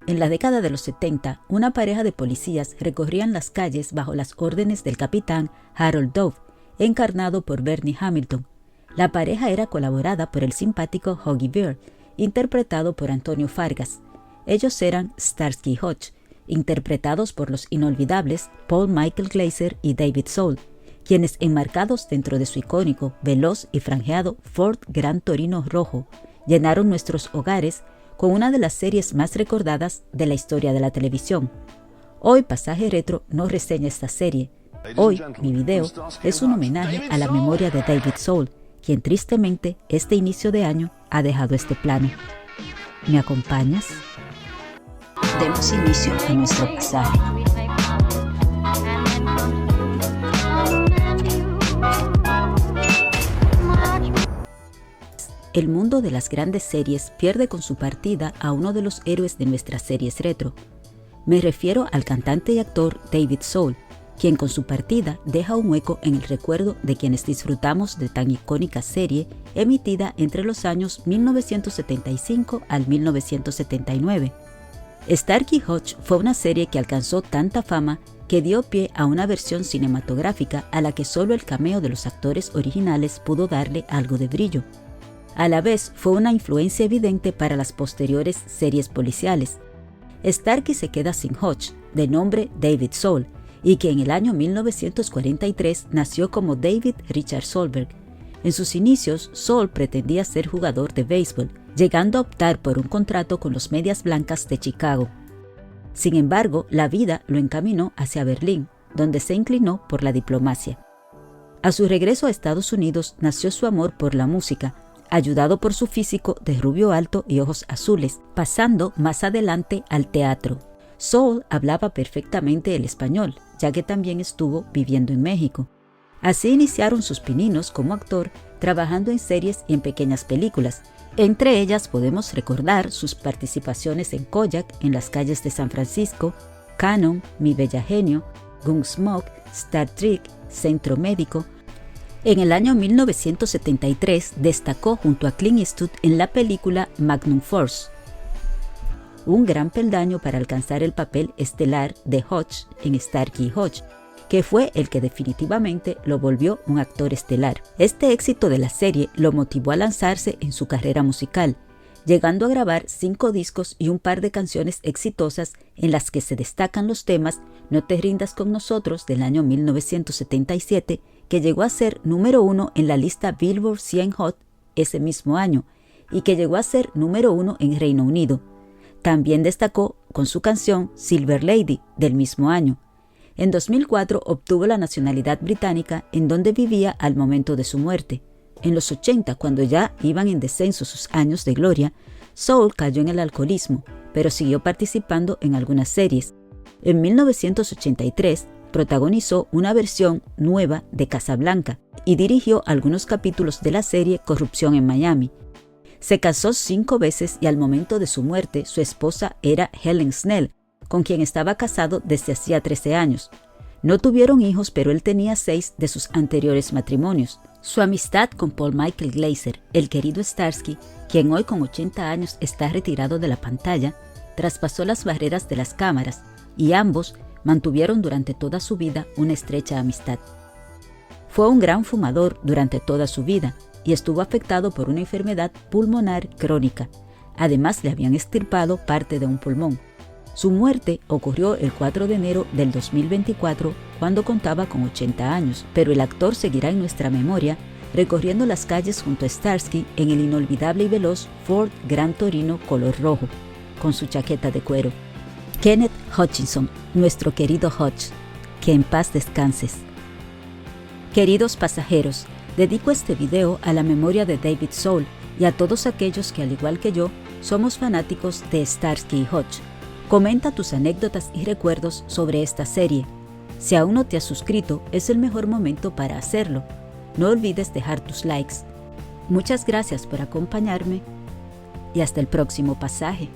En la década de los 70, una pareja de policías recorrían las calles bajo las órdenes del capitán Harold Dove, encarnado por Bernie Hamilton. La pareja era colaborada por el simpático Huggy Bear, interpretado por Antonio Fargas. Ellos eran Starsky y Hutch, interpretados por los inolvidables Paul Michael Glaser y David Soul, quienes, enmarcados dentro de su icónico, veloz y franjeado Ford Gran Torino rojo, llenaron nuestros hogares con una de las series más recordadas de la historia de la televisión. Hoy Pasaje Retro no reseña esta serie. Hoy mi video es un homenaje a la memoria de David Soul, quien tristemente este inicio de año ha dejado este plano. ¿Me acompañas? Demos inicio a nuestro pasaje. El mundo de las grandes series pierde con su partida a uno de los héroes de nuestras series retro. Me refiero al cantante y actor David Soul, quien con su partida deja un hueco en el recuerdo de quienes disfrutamos de tan icónica serie emitida entre los años 1975 al 1979. Starsky y Hutch fue una serie que alcanzó tanta fama que dio pie a una versión cinematográfica a la que solo el cameo de los actores originales pudo darle algo de brillo. A la vez fue una influencia evidente para las posteriores series policiales. Starsky se queda sin Hutch, de nombre David Soul, y que en el año 1943 nació como David Richard Solberg. En sus inicios, Soul pretendía ser jugador de béisbol, llegando a optar por un contrato con los Medias Blancas de Chicago. Sin embargo, la vida lo encaminó hacia Berlín, donde se inclinó por la diplomacia. A su regreso a Estados Unidos nació su amor por la música, ayudado por su físico de rubio alto y ojos azules, pasando más adelante al teatro. Soul hablaba perfectamente el español, ya que también estuvo viviendo en México. Así iniciaron sus pininos como actor, trabajando en series y en pequeñas películas. Entre ellas podemos recordar sus participaciones en Kojak, En las calles de San Francisco, Canon, Mi Bella Genio, Gunsmoke, Star Trek, Centro Médico. En el año 1973 destacó junto a Clint Eastwood en la película Magnum Force, un gran peldaño para alcanzar el papel estelar de Hutch en Starsky y Hutch, que fue el que definitivamente lo volvió un actor estelar. Este éxito de la serie lo motivó a lanzarse en su carrera musical, llegando a grabar 5 discos y un par de canciones exitosas en las que se destacan los temas No te rindas con nosotros del año 1977, que llegó a ser número 1 en la lista Billboard 100 Hot ese mismo año y que llegó a ser número 1 en Reino Unido. También destacó con su canción Silver Lady del mismo año. En 2004 obtuvo la nacionalidad británica, en donde vivía al momento de su muerte. En los 80, cuando ya iban en descenso sus años de gloria, Soul cayó en el alcoholismo, pero siguió participando en algunas series. En 1983 protagonizó una versión nueva de Casablanca y dirigió algunos capítulos de la serie Corrupción en Miami. Se casó 5 veces y al momento de su muerte su esposa era Helen Snell, con quien estaba casado desde hacía 13 años. No tuvieron hijos, pero él tenía 6 de sus anteriores matrimonios. Su amistad con Paul Michael Glaser, el querido Starsky, quien hoy con 80 años está retirado de la pantalla, traspasó las barreras de las cámaras y ambos mantuvieron durante toda su vida una estrecha amistad. Fue un gran fumador durante toda su vida y estuvo afectado por una enfermedad pulmonar crónica. Además, le habían extirpado parte de un pulmón. Su muerte ocurrió el 4 de enero del 2024, cuando contaba con 80 años, pero el actor seguirá en nuestra memoria recorriendo las calles junto a Starsky en el inolvidable y veloz Ford Gran Torino color rojo, con su chaqueta de cuero. Kenneth Hutchinson, nuestro querido Hutch, que en paz descanses. Queridos pasajeros, dedico este video a la memoria de David Soul y a todos aquellos que, al igual que yo, somos fanáticos de Starsky y Hutch. Comenta tus anécdotas y recuerdos sobre esta serie. Si aún no te has suscrito, es el mejor momento para hacerlo. No olvides dejar tus likes. Muchas gracias por acompañarme y hasta el próximo pasaje.